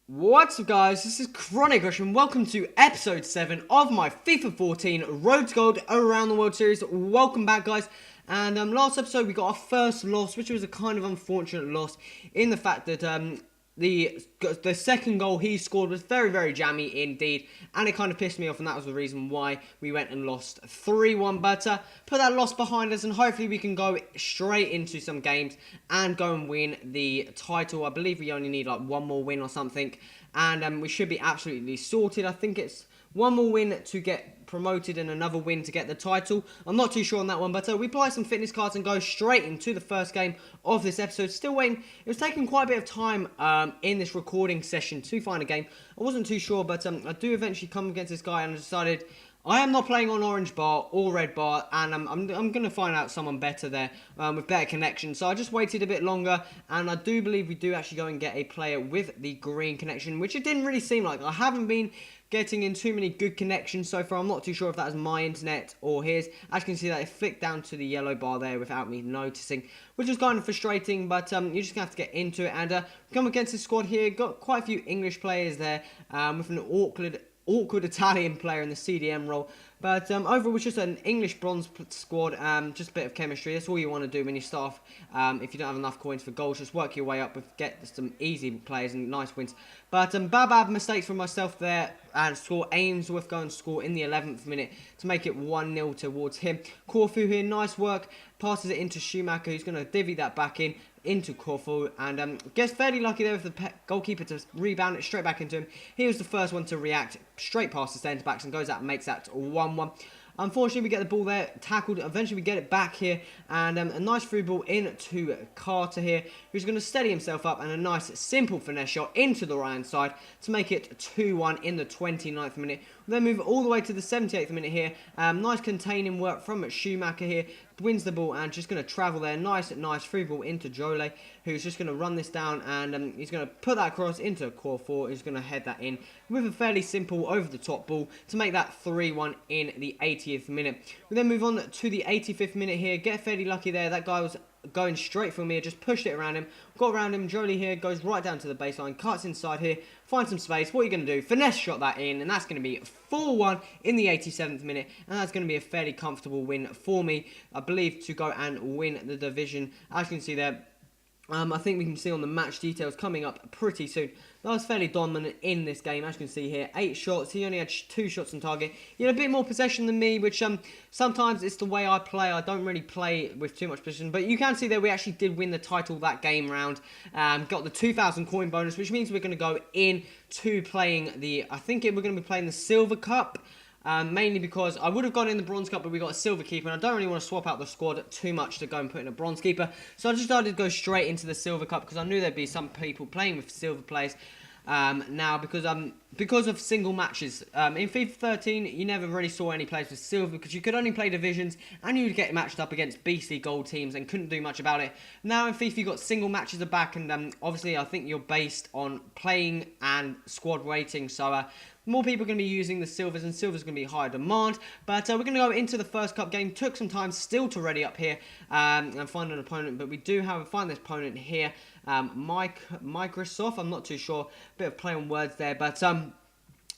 What's up guys, this is Chronic Rush and welcome to episode 7 of my FIFA 14 Road to Gold Around the World series. Welcome back guys, and last episode we got our first loss, which was a kind of unfortunate loss in the fact that the second goal he scored was very jammy indeed, and it kind of pissed me off, and that was the reason why we went and lost 3-1. But put that loss behind us, and hopefully we can go straight into some games and go and win the title. I believe we only need like one more win or something, and we should be absolutely sorted. I think it's one more win to get promoted and another win to get the title. I'm not too sure on that one, but we apply some fitness cards and go straight into the first game of this episode. Still waiting. It was taking quite a bit of time in this recording session to find a game. I wasn't too sure, but I do eventually come against this guy, and I decided I am not playing on orange bar or red bar, and I'm going to find out someone better there with better connection. So I just waited a bit longer, and I do believe we do actually go and get a player with the green connection, which it didn't really seem like. I haven't been getting in too many good connections so far. I'm not too sure if that is my internet or his. As you can see, that it flicked down to the yellow bar there without me noticing, which is kind of frustrating, but you're just going to have to get into it. And come against this squad here, got quite a few English players there with an awkward Italian player in the CDM role. But overall, it's just an English bronze squad, just a bit of chemistry. That's all you want to do when you start off. If you don't have enough coins for goals, just work your way up, get some easy players and nice wins. But bad mistakes from myself there, and score Ainsworth go and score in the 11th minute to make it 1-0 towards him. Corfu here, nice work, passes it into Schumacher, who's going to divvy that back into Corfu, and gets fairly lucky there with the goalkeeper to rebound it straight back into him. He was the first one to react straight past the centre backs and goes out and makes that 1-1. Unfortunately, we get the ball there, tackled. Eventually, we get it back here, and a nice through ball into Carter here, who's going to steady himself up, and a nice, simple finesse shot into the right-hand side to make it 2-1 in the 29th minute. We then move all the way to the 78th minute here. Nice containing work from Schumacher here. Wins the ball and just going to travel there. Nice through ball into Jole, who's just going to run this down, and he's going to put that across into Corfu, who's going to head that in with a fairly simple over-the-top ball to make that 3-1 in the 80th minute. We then move on to the 85th minute here. Get fairly lucky there. That guy was going straight for me, just pushed it around him, got around him. Jolie here goes right down to the baseline, cuts inside here, finds some space. What are you going to do? Finesse shot that in, and that's going to be 4-1 in the 87th minute, and that's going to be a fairly comfortable win for me, I believe, to go and win the division. As you can see there, I think we can see on the match details coming up pretty soon. I was fairly dominant in this game, as you can see here. 8 shots, he only had 2 shots on target. He had a bit more possession than me, which sometimes it's the way I play. I don't really play with too much possession. But you can see there we actually did win the title that game round. Got the 2,000 coin bonus, which means we're going to go into playing I think we're going to be playing the Silver Cup. Mainly because I would have gone in the Bronze Cup, but we got a Silver Keeper, and I don't really want to swap out the squad too much to go and put in a Bronze Keeper. So I just decided to go straight into the Silver Cup because I knew there'd be some people playing with Silver players now because of single matches. In FIFA 13, you never really saw any players with Silver because you could only play divisions and you'd get matched up against BC Gold teams and couldn't do much about it. Now in FIFA, you've got single matches are back, and obviously I think you're based on playing and squad rating, so more people are going to be using the Silvers, and Silvers going to be higher demand. But we're going to go into the first cup game. Took some time still to ready up here and find an opponent, but we do find this opponent here, Microsoft. I'm not too sure, bit of play on words there, but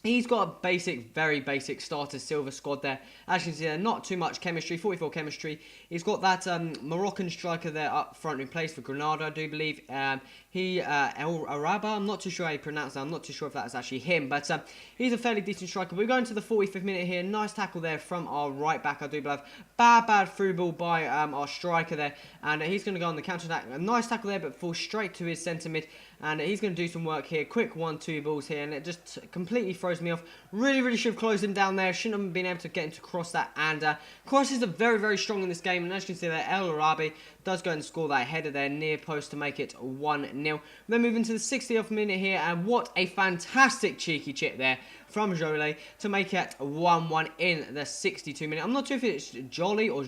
he's got a very basic starter Silver squad there. As you can see there, not too much chemistry, 44 chemistry. He's got that Moroccan striker there up front who plays for Granada, I do believe. El Araba, I'm not too sure how you pronounce that. I'm not too sure if that's actually him, but he's a fairly decent striker. We're going to the 45th minute here. Nice tackle there from our right back, I do believe. Bad through ball by our striker there, and he's going to go on the counter attack. A nice tackle there, but falls straight to his centre mid, and he's going to do some work here. Quick 1-2 balls here, and it just completely throws me off. Really should have closed him down there. Shouldn't have been able to get him to cross that, and crosses are very strong in this game, and as you can see there, El Arabi does go and score that header there near post to make it 1-0. Then moving to the 60th minute here, and what a fantastic cheeky chip there from Jole to make it 1-1 in the 62 minute. I'm not sure if it's Jolly or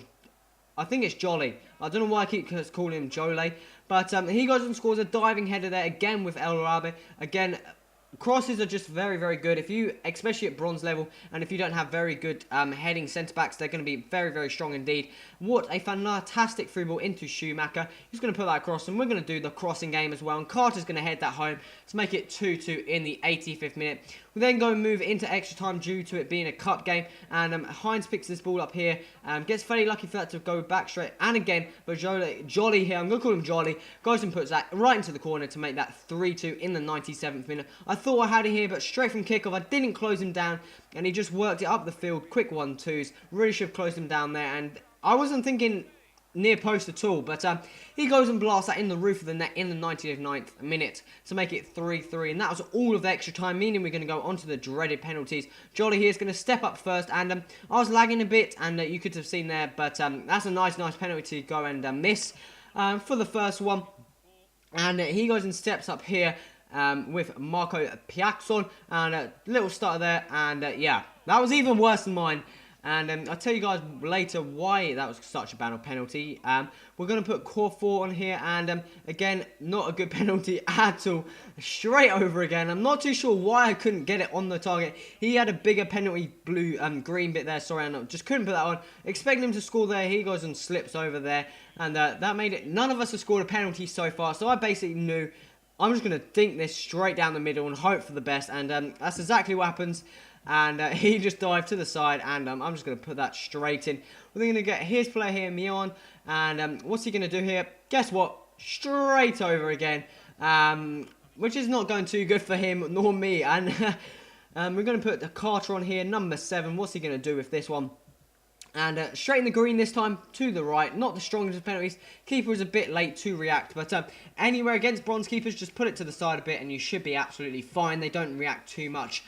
I think it's Jolly. I don't know why I keep calling him Jole, but he goes and scores a diving header there again with El Arabi. Again, crosses are just very, very good. If you, especially at bronze level, and if you don't have very good heading centre-backs, they're going to be very, very strong indeed. What a fantastic through ball into Schumacher. He's going to put that across, and we're going to do the crossing game as well. And Carter's going to head that home to make it 2-2 in the 85th minute. We then go and move into extra time due to it being a cup game. And Hines picks this ball up here. Gets fairly lucky for that to go back straight. And again, but Jolly here, I'm going to call him Jolly, goes and puts that right into the corner to make that 3-2 in the 97th minute. I thought I had it here, but straight from kickoff, I didn't close him down. And he just worked it up the field. Quick 1-2s. Really should have closed him down there. And I wasn't thinking near post at all, but he goes and blasts that in the roof of the net in the 99th minute to make it 3-3, and that was all of the extra time, meaning we're going to go on to the dreaded penalties. Jolly here is going to step up first, and I was lagging a bit, and you could have seen there, but that's a nice penalty to go and miss for the first one. And he goes and steps up here with Marco Piaxon, and a little stutter there, and yeah, that was even worse than mine. And I'll tell you guys later why that was such a bad penalty. We're going to put core 4 on here. And again, not a good penalty at all. Straight over again. I'm not too sure why I couldn't get it on the target. He had a bigger penalty green bit there. Sorry, I just couldn't put that on. Expecting him to score there. He goes and slips over there. And that made it. None of us have scored a penalty so far. So I basically knew I'm just going to dink this straight down the middle and hope for the best. And that's exactly what happens. And he just dived to the side, and I'm just going to put that straight in. We're going to get his player here, Mion, and what's he going to do here? Guess what? Straight over again, which is not going too good for him nor me. And we're going to put the Carter on here, number 7. What's he going to do with this one? And straight in the green this time, to the right. Not the strongest of penalties. Keeper was a bit late to react. But anywhere against bronze keepers, just put it to the side a bit and you should be absolutely fine. They don't react too much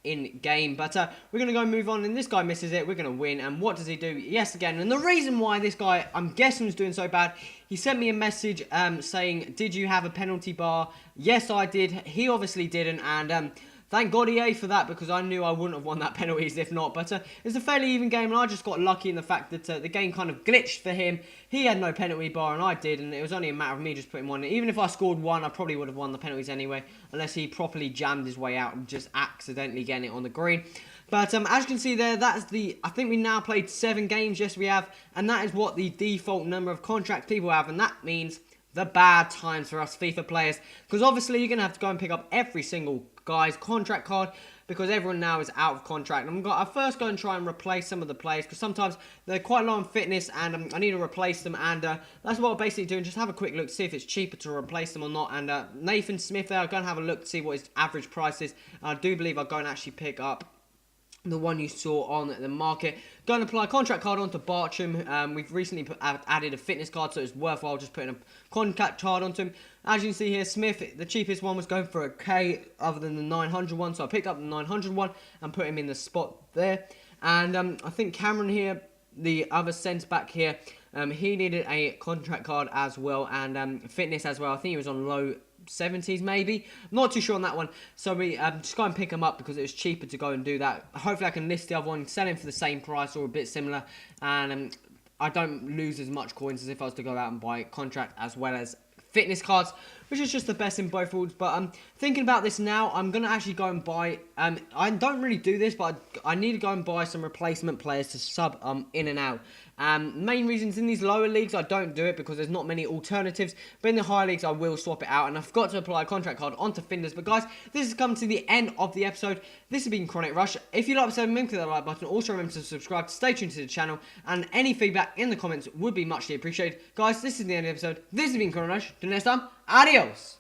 in game. But we're going to go and move on. And this guy misses it. We're going to win. And what does he do? Yes, again. And the reason why this guy, I'm guessing, was doing so bad, he sent me a message saying, did you have a penalty bar? Yes, I did. He obviously didn't. And thank God EA for that, because I knew I wouldn't have won that penalties if not. But it's a fairly even game, and I just got lucky in the fact that the game kind of glitched for him. He had no penalty bar, and I did, and it was only a matter of me just putting one in. Even if I scored one, I probably would have won the penalties anyway, unless he properly jammed his way out and just accidentally getting it on the green. But as you can see there, that's I think we now played 7 games, yes we have, and that is what the default number of contracts people have, and that means the bad times for us FIFA players, because obviously you're going to have to go and pick up every single guy's contract card, because everyone now is out of contract. I first go and try and replace some of the players, because sometimes they're quite low on fitness, and I need to replace them, and that's what I'm basically doing, just have a quick look to see if it's cheaper to replace them or not. And Nathan Smith there, I'll go and have a look to see what his average price is. I do believe I'll go and actually pick up the one you saw on the market. Go and apply a contract card onto Bartram. We've recently added a fitness card, so it's worthwhile just putting a contract card onto him. As you can see here, Smith, the cheapest one was going for a K other than the 900 one, so I picked up the 900 one and put him in the spot there. And I think Cameron here, the other centre-back here, he needed a contract card as well, and fitness as well. I think he was on low 70s maybe. I'm not too sure on that one, so we just go and pick them up because it was cheaper to go and do that. Hopefully I can list the other one, sell him for the same price or a bit similar, and I don't lose as much coins as if I was to go out and buy contract as well as fitness cards, which is just the best in both worlds. But I'm thinking about this now. I'm going to actually go and buy, I don't really do this, but I need to go and buy some replacement players to sub in and out. Main reasons, in these lower leagues I don't do it because there's not many alternatives, but in the higher leagues I will swap it out, and I forgot to apply a contract card onto Finders. But guys, this has come to the end of the episode. This has been Chronic Rush. If you like the episode, remember to click that like button. Also remember to subscribe, to stay tuned to the channel, and any feedback in the comments would be muchly appreciated. Guys, this is the end of the episode. This has been Chronic Rush. Till next time, adios!